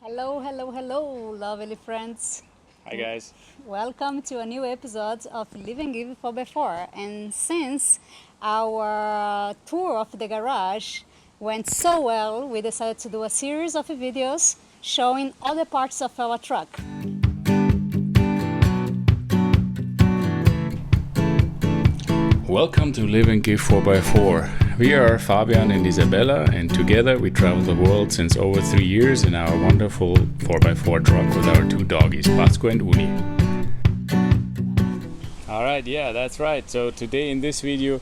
Hello, hello, hello, lovely friends. Hi guys. Welcome to a new episode of Live and Give 4x4. And since our tour of the garage went so well, we decided to do a series of videos showing all the parts of our truck. Welcome to Live and Give 4x4. We are Fabian and Isabela, and together we travel the world since over 3 years in our wonderful 4x4 truck with our two doggies, Pasco and Uni. Alright, yeah, that's right. So today in this video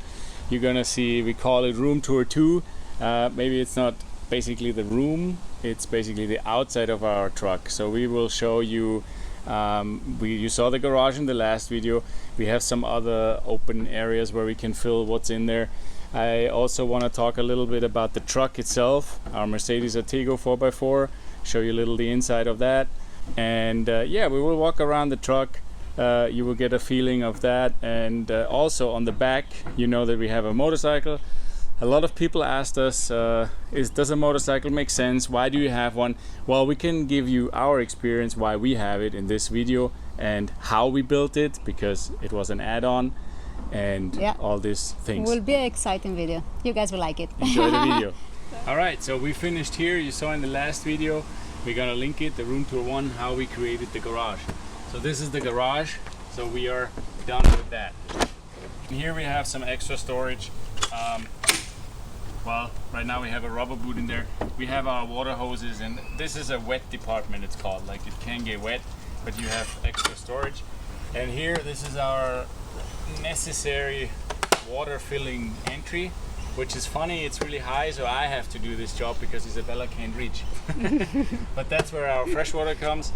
you're gonna see, we call it room tour 2. Maybe it's not basically the room, it's basically the outside of our truck. So we will show you, you saw the garage in the last video. We have some other open areas where we can fill what's in there. I also want to talk a little bit about the truck itself, our Mercedes Atego 4x4, show you a little the inside of that. And yeah, we will walk around the truck. You will get a feeling of that. And also on the back, you know that we have a motorcycle. A lot of people asked us, does a motorcycle make sense? Why do you have one? Well, we can give you our experience why we have it in this video and how we built it, because it was an add-on and all these things. It will be an exciting video. You guys will like it. Enjoy the video. Alright, so we finished here. You saw in the last video, we're gonna link it, the room tour 1, how we created the garage. So this is the garage, so we are done with that. And here we have some extra storage. Well, right now we have a rubber boot in there. We have our water hoses, and this is a wet department, it's called. Like, it can get wet, but you have extra storage. And here, this is our necessary water filling entry, which is funny, it's really high, so I have to do this job because Isabela can't reach. But that's where our fresh water comes.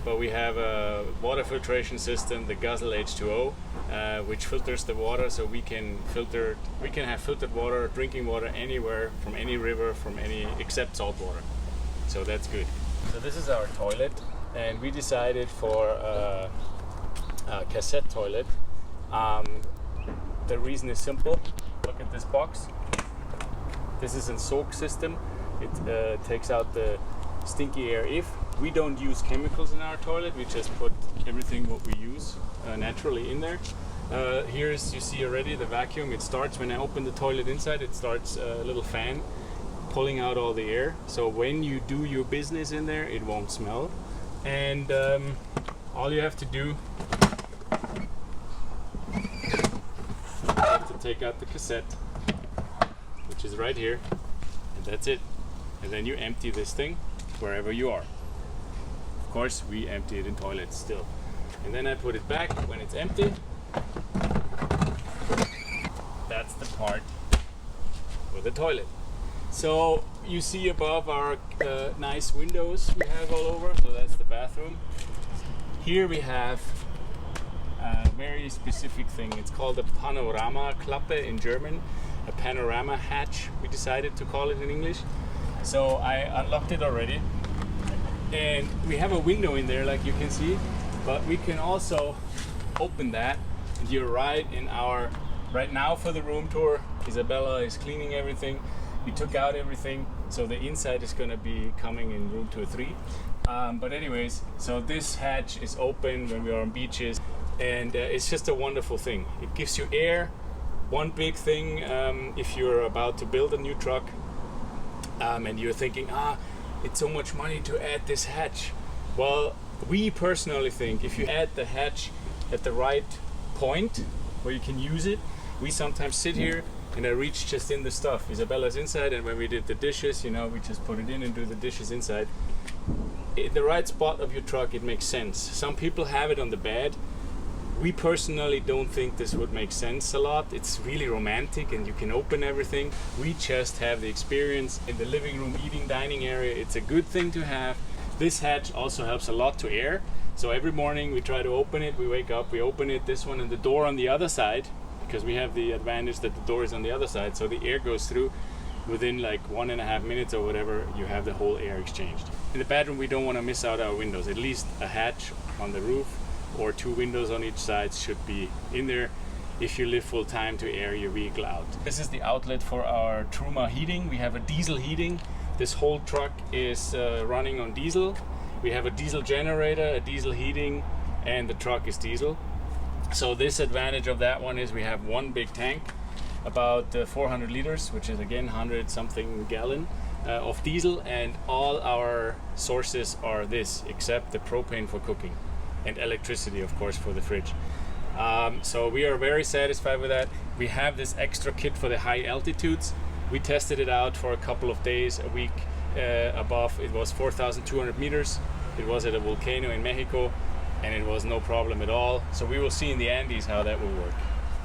But we have a water filtration system, the Guzzle H2O, which filters the water, so we can have filtered water, drinking water anywhere, from any river, except salt water. So that's good. So this is our toilet, and we decided for a cassette toilet. The reason is simple. Look at this box. This is a soak system. It takes out the stinky air. If we don't use chemicals in our toilet, we just put everything what we use naturally in there. You see already the vacuum. It starts when I open the toilet inside. It starts a little fan pulling out all the air. So when you do your business in there, it won't smell. And all you have to do, you have to take out the cassette, which is right here, and that's it. And then you empty this thing wherever you are. Of course, we empty it in toilets still. And then I put it back when it's empty. That's the part with the toilet. So you see above our nice windows we have all over, so that's the bathroom. Here we have a very specific thing. It's called a Panorama Klappe in German, a panorama hatch, we decided to call it in English. So I unlocked it already, and we have a window in there like you can see, but we can also open that, and you're right now for the room tour. Isabela is cleaning everything. We took out everything, so the inside is going to be coming in room tour 3. But anyways, so this hatch is open when we are on beaches, and it's just a wonderful thing. It gives you air. One big thing, if you're about to build a new truck, and you're thinking, it's so much money to add this hatch. Well, we personally think if you add the hatch at the right point where you can use it, we sometimes sit here and I reach just in the stuff. Isabela's inside, and when we did the dishes, we just put it in and do the dishes inside. In the right spot of your truck, it makes sense. Some people have it on the bed. We personally don't think this would make sense a lot. It's really romantic and you can open everything. We just have the experience in the living room, eating, dining area. It's a good thing to have. This hatch also helps a lot to air. So every morning we try to open it, we wake up, we open it, this one, and the door on the other side, because we have the advantage that the door is on the other side, so the air goes through. Within like 1.5 minutes or whatever, you have the whole air exchanged. In the bedroom, we don't want to miss out our windows. At least a hatch on the roof or 2 windows on each side should be in there if you live full time to air your vehicle out. This is the outlet for our Truma heating. We have a diesel heating. This whole truck is running on diesel. We have a diesel generator, a diesel heating, and the truck is diesel. So this advantage of that one is we have one big tank, about 400 liters, which is again 100 something gallon of diesel, and all our sources are this, except the propane for cooking and electricity, of course, for the fridge. So we are very satisfied with that. We have this extra kit for the high altitudes. We tested it out for a couple of days, a week above. It was 4,200 meters. It was at a volcano in Mexico, and it was no problem at all. So we will see in the Andes how that will work.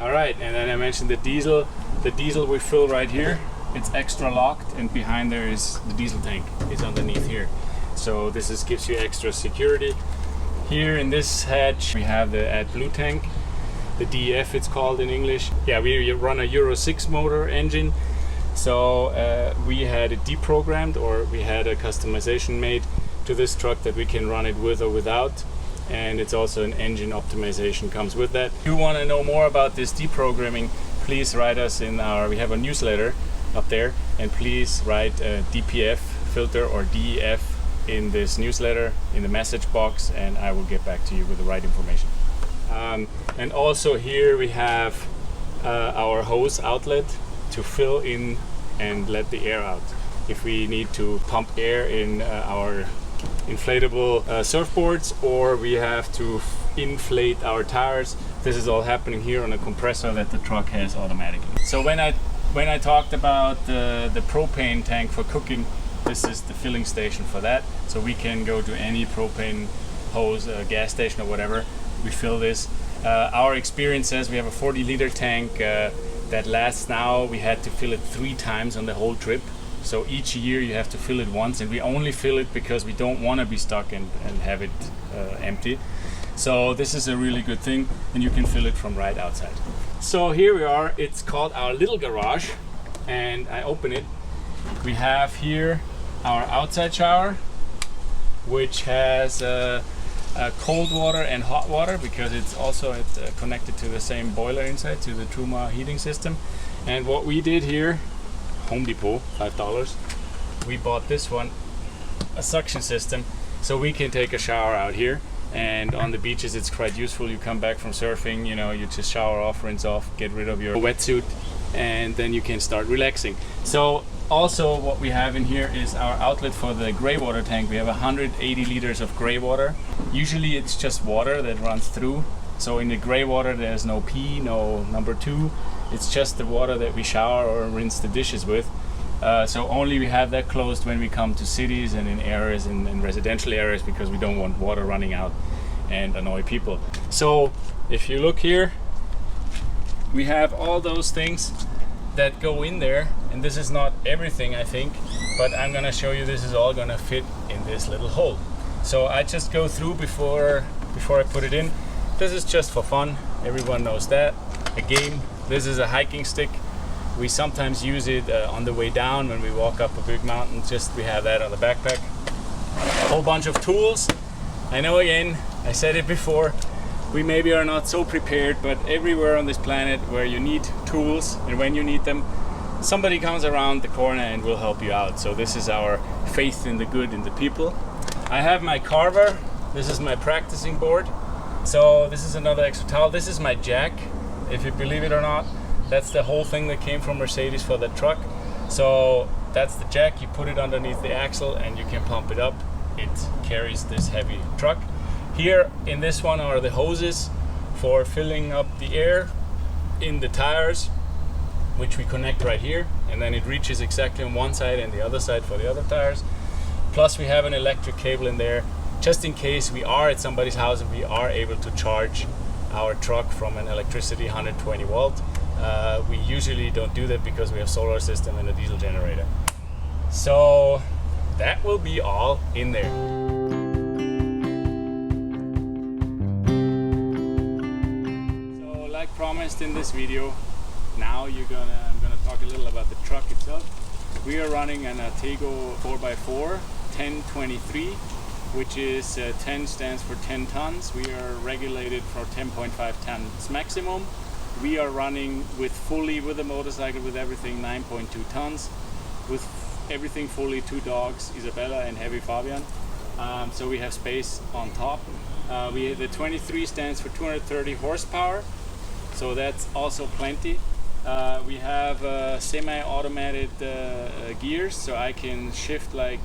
All right, and then I mentioned the diesel. The diesel we fill right here. It's extra locked, and behind there is the diesel tank is underneath here. So this gives you extra security. Here in this hatch we have the AdBlue tank, the DEF it's called in English. Yeah, we run a Euro 6 motor engine. So we had it deprogrammed, or we had a customization made to this truck that we can run it with or without. And it's also an engine optimization comes with that. If you want to know more about this deprogramming, please write us in we have a newsletter up there, and please write DPF filter or DEF in this newsletter in the message box, and I will get back to you with the right information. And also here we have our hose outlet to fill in and let the air out. If we need to pump air in our inflatable surfboards, or we have to inflate our tires, this is all happening here on a compressor that the truck has automatically. So when I talked about the propane tank for cooking, this is the filling station for that. So we can go to any propane hose, gas station or whatever. We fill this. Our experience says we have a 40-liter tank that lasts now. We had to fill it 3 times on the whole trip. So each year you have to fill it once, and we only fill it because we don't want to be stuck and have it empty. So this is a really good thing, and you can fill it from right outside. So here we are. It's called our little garage, and I open it. We have here our outside shower, which has cold water and hot water, because it's also connected to the same boiler inside, to the Truma heating system. And what we did here, Home Depot, $5, we bought this one, a suction system, so we can take a shower out here. And on the beaches it's quite useful. You come back from surfing, you know, you just shower off, rinse off, get rid of your wetsuit, and then you can start relaxing. So also what we have in here is our outlet for the gray water tank. We have 180 liters of gray water. Usually it's just water that runs through. So in the gray water there's no P, no number 2. It's just the water that we shower or rinse the dishes with. So only we have that closed when we come to cities and in areas, in residential areas, because we don't want water running out and annoy people. So if you look here, we have all those things that go in there, and this is not everything, I think, but I'm gonna show you this is all gonna fit in this little hole. So I just go through before I put it in. This is just for fun, everyone knows that. A game. This is a hiking stick. We sometimes use it on the way down when we walk up a big mountain. Just we have that on the backpack. A whole bunch of tools. I know, again, I said it before, we maybe are not so prepared, but everywhere on this planet where you need tools, and when you need them, somebody comes around the corner and will help you out. So this is our faith in the good in the people. I have my carver. This is my practicing board. So this is another extra towel. This is my jack, if you believe it or not. That's the whole thing that came from Mercedes for the truck. So that's the jack. You put it underneath the axle and you can pump it up. It carries this heavy truck. Here in this one are the hoses for filling up the air in the tires, which we connect right here, and then it reaches exactly on one side and the other side for the other tires. Plus we have an electric cable in there, just in case we are at somebody's house and we are able to charge our truck from an electricity 120 volt. We usually don't do that because we have solar system and a diesel generator. So that will be all in there. So like promised in this video, now I'm gonna talk a little about the truck itself. We are running an Atego 4x4 1023, which is 10 stands for 10 tons. We are regulated for 10.5 tons maximum. We are running with the motorcycle, with everything, 9.2 tons. With everything fully, 2 dogs, Isabela and heavy Fabian. So we have space on top. The 23 stands for 230 horsepower, so that's also plenty. We have semi-automated gears, so I can shift like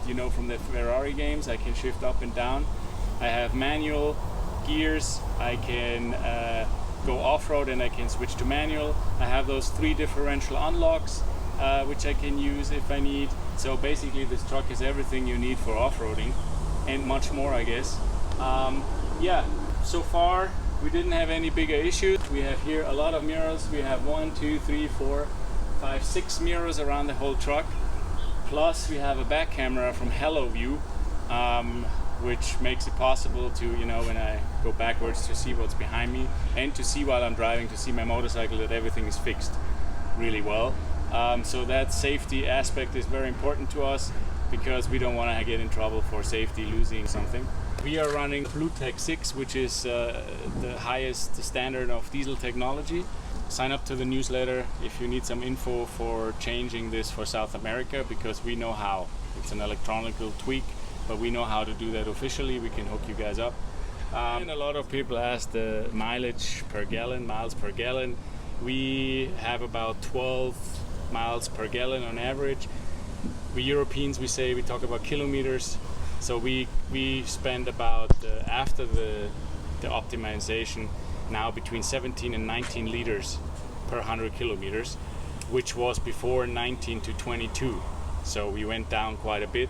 you know from the Ferrari games. I can shift up and down. I have manual gears. I can go off-road and I can switch to manual. I have those 3 differential unlocks, which I can use if I need. So basically this truck is everything you need for off-roading and much more, I guess. Yeah, so far we didn't have any bigger issues. We have here a lot of mirrors. We have 1, 2, 3, 4, 5, 6 mirrors around the whole truck. Plus we have a back camera from Hello View, which makes it possible to, you know, when I go backwards to see what's behind me and to see while I'm driving, to see my motorcycle, that everything is fixed really well. So that safety aspect is very important to us because we don't want to get in trouble for safety losing something. We are running BlueTech 6, which is the highest standard of diesel technology. Sign up to the newsletter if you need some info for changing this for South America, because we know how. It's an electronical tweak, but we know how to do that officially. We can hook you guys up. And a lot of people ask the mileage per gallon, miles per gallon. We have about 12 miles per gallon on average. We Europeans, we talk about kilometers. So we spend about, after the optimization, now between 17 and 19 liters per 100 kilometers, which was before 19 to 22. So we went down quite a bit,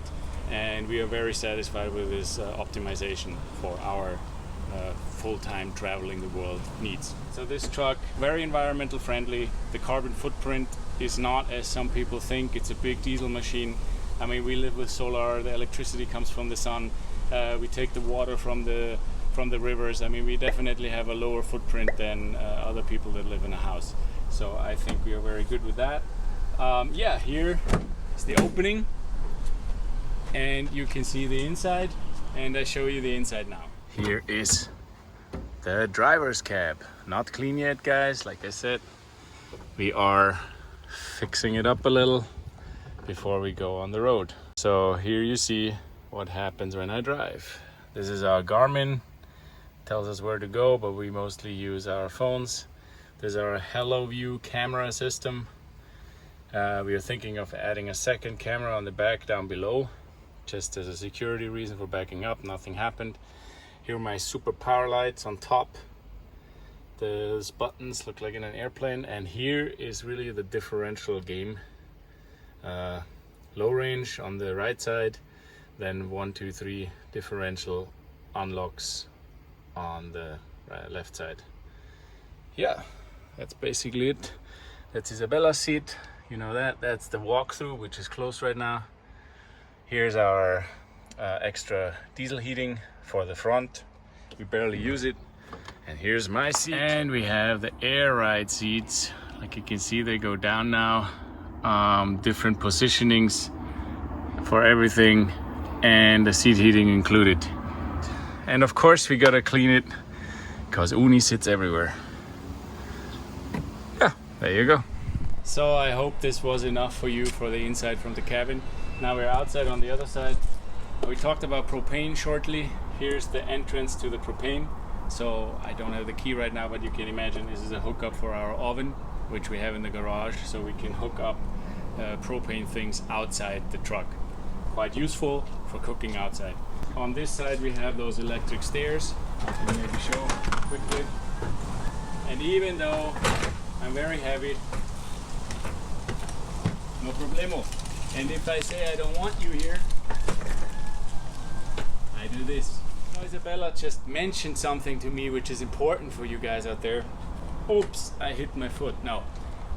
and we are very satisfied with this optimization for our full-time traveling the world needs. So this truck, very environmental friendly. The carbon footprint is not as some people think. It's a big diesel machine. I mean, we live with solar, the electricity comes from the sun, we take the water from the rivers. I mean, we definitely have a lower footprint than other people that live in a house. So I think we are very good with that. Yeah, here is the opening, and you can see the inside, and I show you the inside now. Here is the driver's cab. Not clean yet, guys. Like I said, we are fixing it up a little before we go on the road. So here you see what happens when I drive. This is our Garmin, tells us where to go, but we mostly use our phones. There's our Hello View camera system. We are thinking of adding a second camera on the back down below, just as a security reason for backing up. Nothing happened. Here are my super power lights on top. Those buttons look like in an airplane, and here is really the differential game. Low range on the right side, then 1, 2, 3 differential unlocks on the left side. Yeah, that's basically it. That's Isabela's seat. You know that's the walkthrough, which is closed right now. Here's our extra diesel heating for the front. We barely use it. And here's my seat. And we have the air ride seats. Like you can see, they go down now. Different positionings for everything, and the seat heating included. And of course we gotta clean it because Uni sits everywhere. Yeah, there you go. So I hope this was enough for you for the inside from the cabin. Now we're outside on the other side. We talked about propane shortly. Here's the entrance to the propane. So I don't have the key right now, but you can imagine this is a hookup for our oven, which we have in the garage, so we can hook up propane things outside the truck. Quite useful for cooking outside. On this side we have those electric stairs. I can maybe show quickly. And even though I'm very heavy, no problemo. And if I say I don't want you here, I do this. Isabela just mentioned something to me which is important for you guys out there. Oops, I hit my foot. No,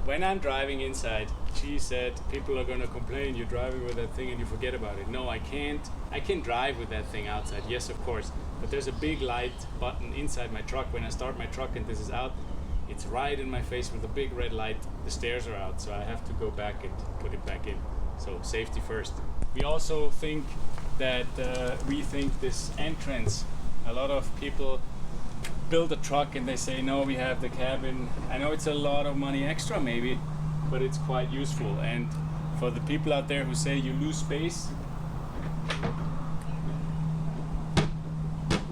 when I'm driving inside, she said people are gonna complain you're driving with that thing and you forget about it. No, I can't. I can drive with that thing outside, yes of course, but there's a big light button inside my truck. When I start my truck and this is out, it's right in my face with a big red light. The stairs are out, so I have to go back and put it back in. So safety first. We also think that rethink this entrance. A lot of people build a truck and they say, no, we have the cabin. I know it's a lot of money extra maybe, but it's quite useful. And for the people out there who say you lose space,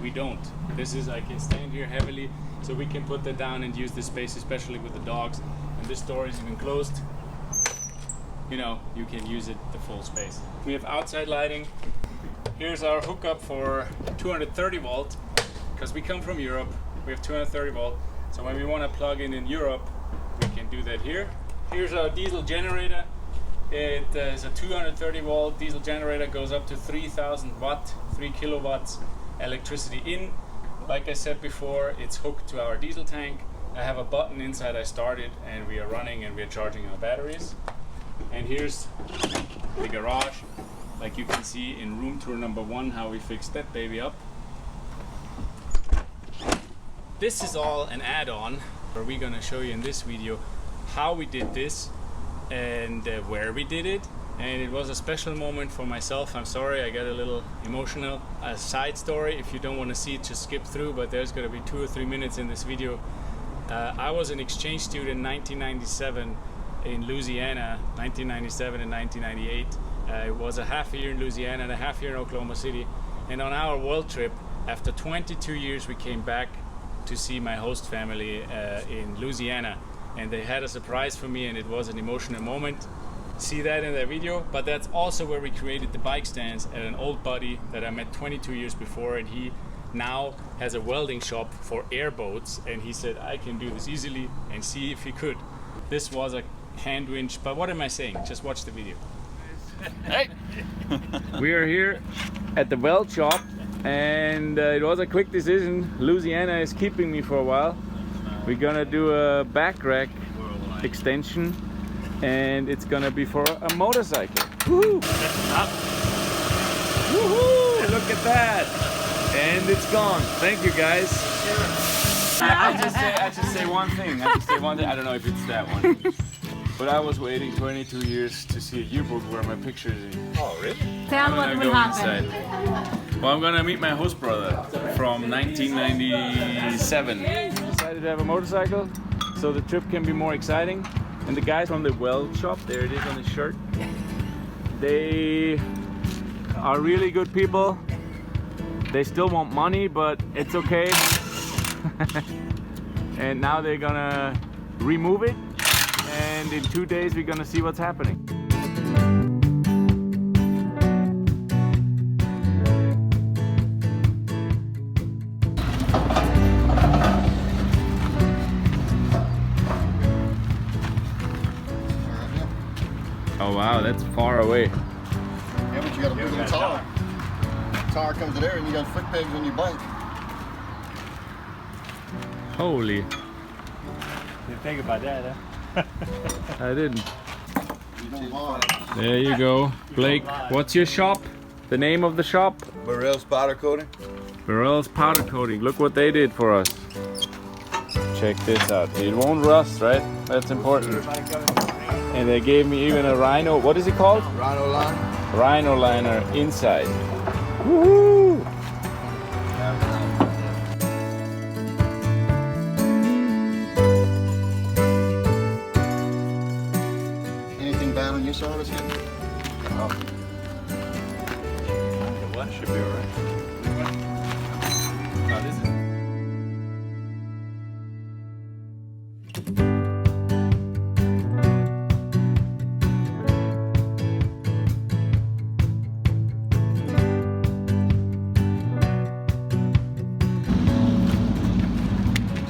we don't. This is, I can stand here heavily, so we can put that down and use this space, especially with the dogs. And this door is even closed. You know, you can use it the full space. We have outside lighting. Here's our hookup for 230 volt, because we come from Europe. We have 230 volt. So when we want to plug in Europe, we can do that here. Here's our diesel generator. It is a 230 volt diesel generator, goes up to 3000 watt, 3 kilowatts electricity in. Like I said before, it's hooked to our diesel tank. I have a button inside, I start it, and we are running and we are charging our batteries. And here's the garage. Like you can see in room tour number 1 how we fixed that baby up. This is all an add-on, where we're gonna show you in this video how we did this and where we did it. And it was a special moment for myself. I'm sorry, I got a little emotional. A side story, if you don't want to see it, just skip through, but there's gonna be 2 or 3 minutes in this video. I was an exchange student in 1997 in Louisiana, 1997 and 1998. It was a half a year in Louisiana and a half year in Oklahoma City. And on our world trip, after 22 years, we came back to see my host family in Louisiana. And they had a surprise for me, and it was an emotional moment. See that in that video. But that's also where we created the bike stands at an old buddy that I met 22 years before, and he now has a welding shop for airboats, and he said I can do this easily, and see if he could. This was a hand winch, but what am I saying? Just watch the video. Hey! We are here at the weld shop, and it was a quick decision. Louisiana is keeping me for a while. We're gonna do a back rack extension, and it's gonna be for a motorcycle. Woohoo! Woohoo! Look at that! And it's gone. Thank you, guys. I just say one thing. I don't know if it's that one. But I was waiting 22 years to see a yearbook where my picture is in. Oh, really? Tell what will happen. Well, I'm gonna meet my host brother from 1997. Decided to have a motorcycle, so the trip can be more exciting. And the guys from the weld shop, there it is on the shirt, they are really good people. They still want money, but it's okay. And now they're gonna remove it, and in 2 days we're gonna see what's happening. Oh wow, that's far away. Yeah, but you gotta move the tire. Tire comes to there and you got foot pegs on your bike. Holy. Didn't think about that, huh? I didn't. You don't mind. There you go. Blake, what's your shop? The name of the shop? Burrell's powder coating. Burrell's Powder Coating. Look what they did for us. Check this out. It won't rust, right? That's important. And they gave me even a Rhino, what is it called? Rhino line. Rhino liner inside. Woohoo! Anything bad on your service here? What? Should be alright. No, this is...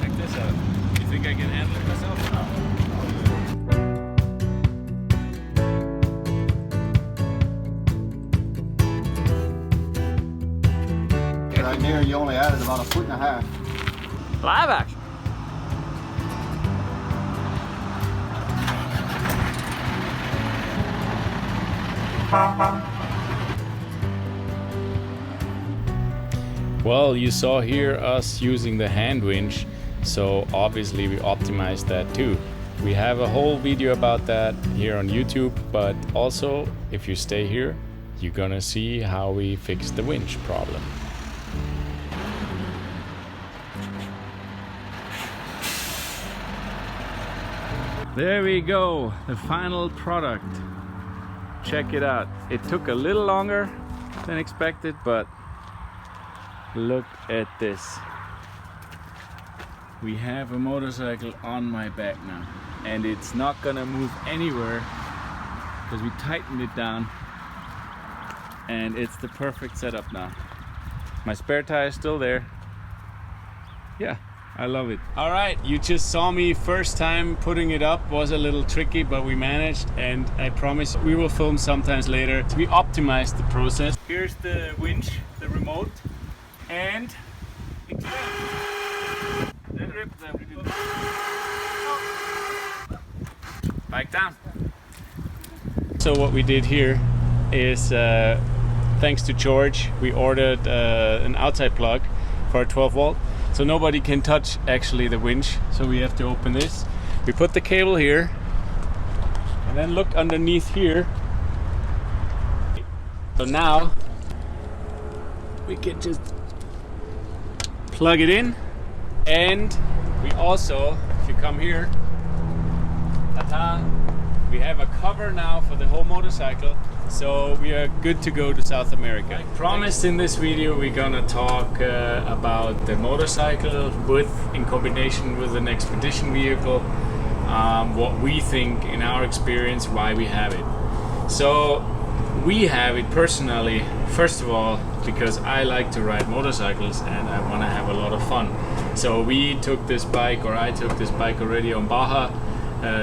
Check this out. You think I can handle it myself? Right there, you only added about 1.5 feet. Live action. Well, you saw here us using the hand winch, so obviously we optimized that too. We have a whole video about that here on YouTube, but also if you stay here, you're gonna see how we fixed the winch problem. There we go, the final product. check it out. It took a little longer than expected, but look at this. We have a motorcycle on my back now, and it's not gonna move anywhere because we tightened it down, and it's the perfect setup now. My spare tire is still there. Yeah, I love it. All right, you just saw me first time putting it up. Was a little tricky, but we managed, and I promise we will film sometimes later. We optimized the process. Here's the winch, the remote, and back down. So what we did here is, thanks to George, we ordered an outside plug for a 12 volt. So nobody can touch actually the winch. So we have to open this. We put the cable here, and then look underneath here. So now we can just plug it in, and we also, if you come here, ta-ta, we have a cover now for the whole motorcycle, so we are good to go to South America. I promised in this video we're gonna talk about the motorcycle in combination with an expedition vehicle, what we think in our experience, why we have it. So we have it personally, first of all, because I like to ride motorcycles and I want to have a lot of fun. So we took this bike, or I took this bike already on Baja,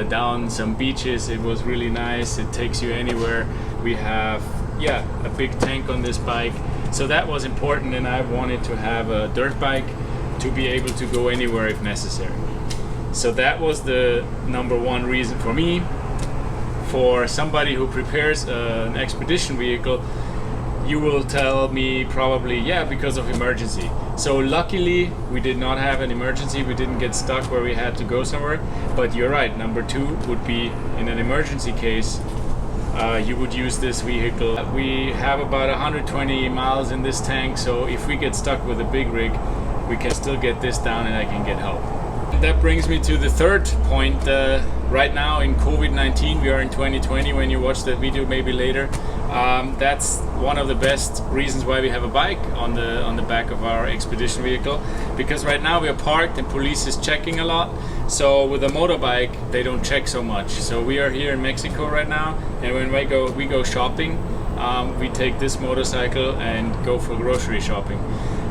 down some beaches. It was really nice. It takes you anywhere. We have, yeah, a big tank on this bike. So that was important, and I wanted to have a dirt bike to be able to go anywhere if necessary. So that was the number one reason for me. For somebody who prepares an expedition vehicle, you will tell me probably, yeah, because of emergency. So luckily we did not have an emergency. We didn't get stuck where we had to go somewhere. But you're right, number two would be in an emergency case, you would use this vehicle. We have about 120 miles in this tank, so if we get stuck with a big rig, we can still get this down and I can get help. That brings me to the third point. Right now in COVID-19, we are in 2020 when you watch that video, maybe later. That's one of the best reasons why we have a bike on the back of our expedition vehicle, because right now we are parked and police is checking a lot. So with a motorbike, they don't check so much. So we are here in Mexico right now, and when we go shopping, we take this motorcycle and go for grocery shopping.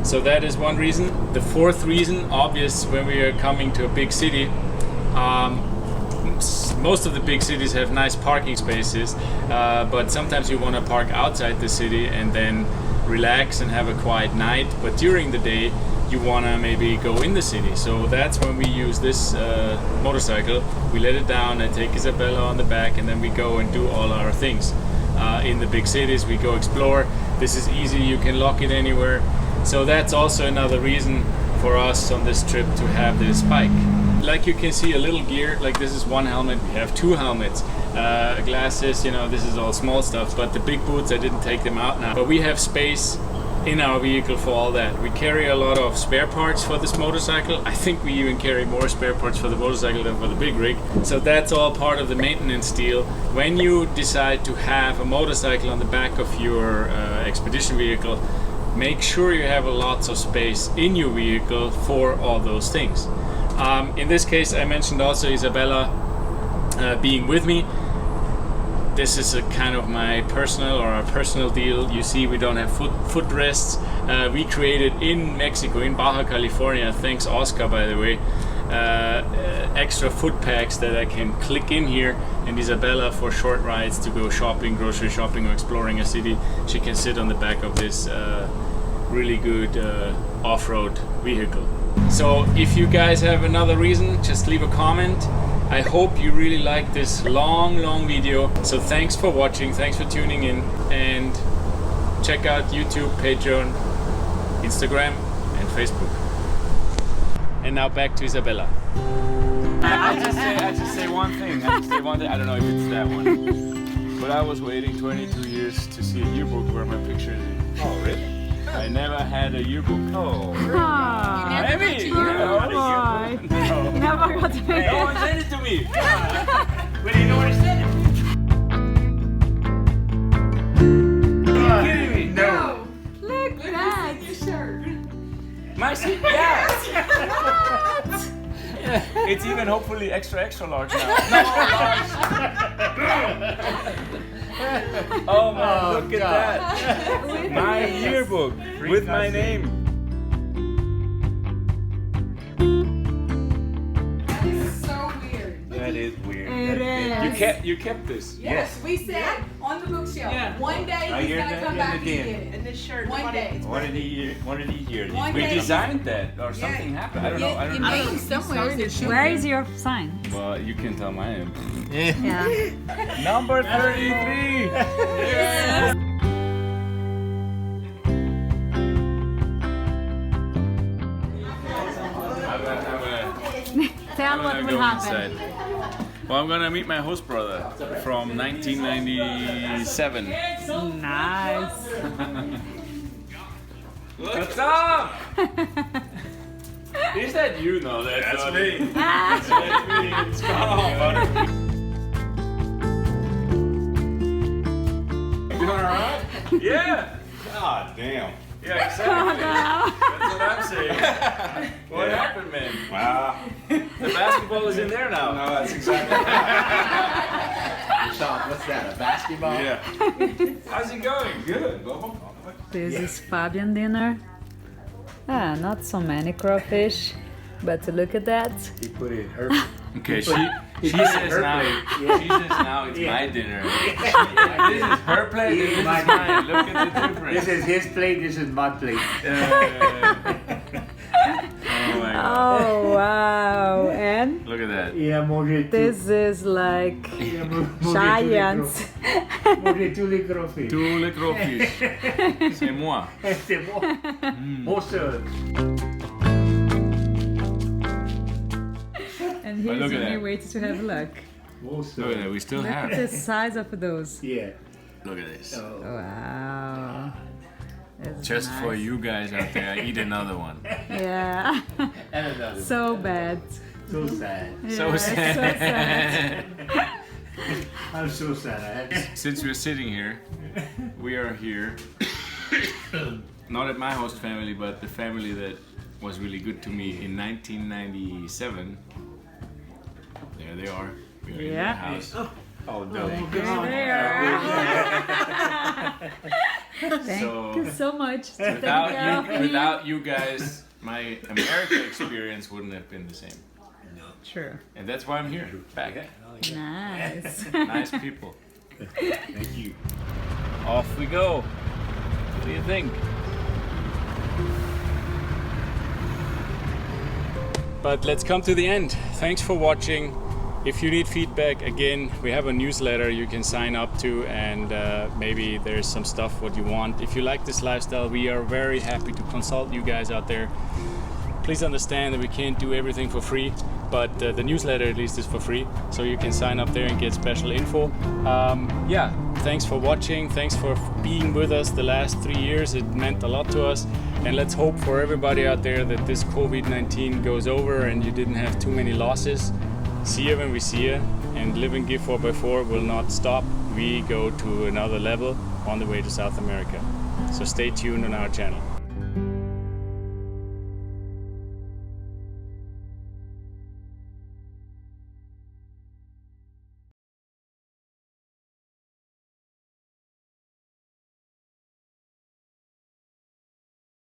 So that is one reason. The fourth reason, obvious, when we are coming to a big city, most of the big cities have nice parking spaces, but sometimes you want to park outside the city and then relax and have a quiet night. But during the day, you want to maybe go in the city. So that's when we use this motorcycle. We let it down, I take Isabela on the back, and then we go and do all our things. In the big cities, we go explore. This is easy, you can lock it anywhere. So that's also another reason for us on this trip to have this bike. Like you can see, a little gear, like this is one helmet, we have two helmets, glasses, you know, this is all small stuff, but the big boots, I didn't take them out now. But we have space in our vehicle for all that. We carry a lot of spare parts for this motorcycle. I think we even carry more spare parts for the motorcycle than for the big rig. So that's all part of the maintenance deal. When you decide to have a motorcycle on the back of your expedition vehicle, make sure you have lots of space in your vehicle for all those things. In this case, I mentioned also Isabela being with me. This is a kind of my personal or our personal deal. You see, we don't have footrests. We created in Mexico, in Baja California, thanks Oscar by the way, extra foot packs that I can click in here, and Isabela for short rides to go shopping, grocery shopping, or exploring a city, she can sit on the back of this really good off-road vehicle. So if you guys have another reason, just leave a comment. I hope you really like this long video. So thanks for watching, thanks for tuning in, and check out YouTube, Patreon, Instagram, and Facebook. And now back to Isabela. I just say one thing. I don't know if it's that one. But I was waiting 22 years to see a yearbook where my picture is in. Oh, really? I never had a yearbook. Oh, Maybe. You never got to No one sent it to me. But you know what I said? kidding me? No. Look at that. My seat, yeah. It's even hopefully extra large now. No, large. Oh man, look at that. My yearbook with my name. That is so weird. That is weird. It is. You kept this. Yes, we said on the bookshelf. Yeah. One day he's you're gonna the- come you're back the and den. get it. And this shirt. One day. One of these years. One We day. designed that or something happened. I don't know. I don't know. Maybe somewhere. Where is your sign? Well, you can tell my name. Yeah. Number 33. Yes. Tell I'm what gonna will go happen. inside. Well, I'm gonna meet my host brother from 1997. Nice. What's up? Is that you? No, that's me. That's me. It's gone. You alright? Yeah. God damn. Yeah, exactly. That's what I'm saying. What happened, man? Wow. The basketball is in there now. No, that's exactly right. Sean, what's that? A basketball? Yeah. How's it going? Good. This is Fabian dinner. Ah, not so many crawfish, but look at that. He put it in her. Okay, she says now. She says now it's my dinner. This is her plate. This is mine. Look at the difference. This is his plate, this is my plate. Oh my god! Oh wow! And Look at that. Yeah, manger this is like giants. Manger tous les gros filles. Tous les gros fish. C'est moi. C'est bon. Mon seul. And But here's look at a new that. way to have a look. Mon Look at seul. that. We still Look at have. the size of those. Yeah. Look at this. Wow. It's Just nice. for you guys out there, I eat another one. Yeah. And another. So bad. So sad. So Yeah, sad. So sad. I'm so sad. I had Since we're sitting here, we are here. Not at my host family, but the family that was really good to me in 1997. There they are. We are in their Yeah. house. Oh no. Thank So- you so much to take care of me. Without you guys, my America experience wouldn't have been the same. True. And that's why I'm here, back. Nice. Nice people. Thank you. Off we go. What do you think? But let's come to the end. Thanks for watching. If you need feedback, again, we have a newsletter you can sign up to, and maybe there's some stuff what you want. If you like this lifestyle, we are very happy to consult you guys out there. Please understand that we can't do everything for free, but the newsletter at least is for free, so you can sign up there and get special info. Yeah, thanks for watching. Thanks for being with us the last 3 years. It meant a lot to us, and let's hope for everybody out there that this COVID-19 goes over and you didn't have too many losses. See you when we see you, and Live and Give 4x4 will not stop. We go to another level on the way to South America. So stay tuned on our channel.